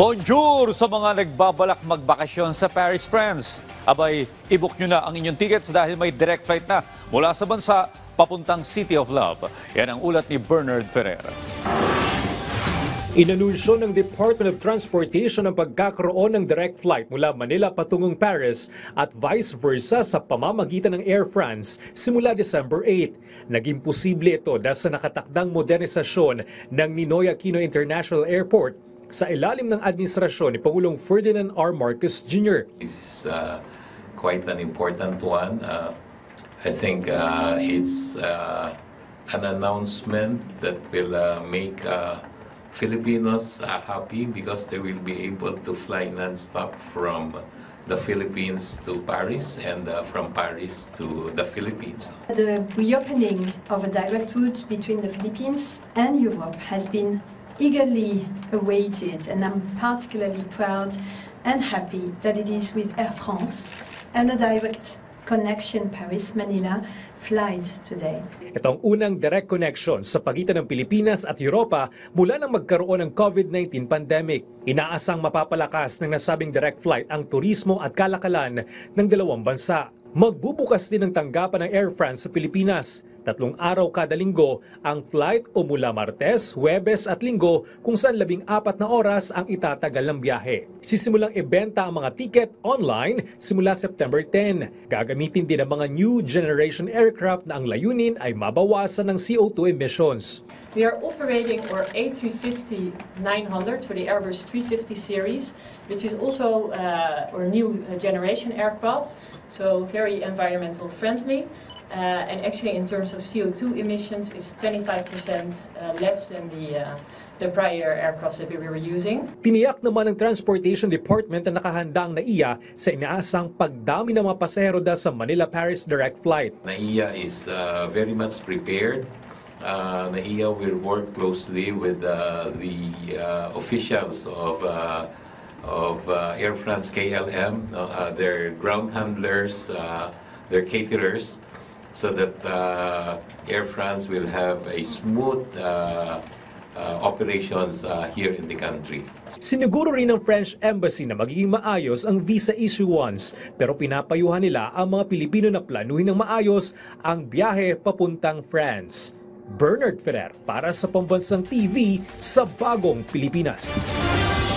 Bonjour sa mga nagbabalak magbakasyon sa Paris, France. Abay, i-book nyo na ang inyong tickets dahil may direct flight na mula sa bansa papuntang City of Love. Yan ang ulat ni Bernard Ferrer. Inanunsyo ng Department of Transportation ang pagkakaroon ng direct flight mula Manila patungong Paris at vice versa sa pamamagitan ng Air France simula December 8. Naging posible ito dahil sa nakatakdang modernisasyon ng Ninoy Aquino International Airport sa ilalim ng administrasyon ni Pangulong Ferdinand R. Marcos Jr. This is quite an important one. I think it's an announcement that will make Filipinos happy because they will be able to fly non-stop from the Philippines to Paris and from Paris to the Philippines. The reopening of a direct route between the Philippines and Europe has been eagerly awaited, and I'm particularly proud and happy that it is with Air France and a direct connection Paris-Manila flight today. Ito ang unang direct connection sa pagitan ng Pilipinas at Europa mula nang magkaroon ng COVID-19 pandemic. Inaasang mapapalakas ng nasabing direct flight ang turismo at kalakalan ng dalawang bansa. Magbubukas din ang tanggapan ng Air France sa Pilipinas. 3 araw kada linggo ang flight o mula Martes, Huwebes at Linggo kung saan 14 na oras ang itatagal ng biyahe. Sisimulang ibenta ang mga ticket online simula September 10. Gagamitin din ang mga new generation aircraft na ang layunin ay mabawasan ng CO2 emissions. We are operating our A350-900, so the Airbus 350 series, which is also our new generation aircraft, so very environmental friendly. And actually in terms of CO2 emissions is 25% less than the prior aircrafts that we were using. Tiniyak naman ng Transportation Department na nakahanda ang NAIA sa inaasang pagdami ng mga pasahero dahil sa Manila-Paris direct flight. NAIA is very much prepared. NAIA will work closely with the officials of Air France KLM, their ground handlers, their caterers, so that Air France will have a smooth operations here in the country. Siniguro rin ng French Embassy na magiging maayos ang visa issuance, pero pinapayuhan nila ang mga Pilipino na planuhin ng maayos ang biyahe papuntang France. Bernard Ferrer para sa Pambansang TV sa Bagong Pilipinas.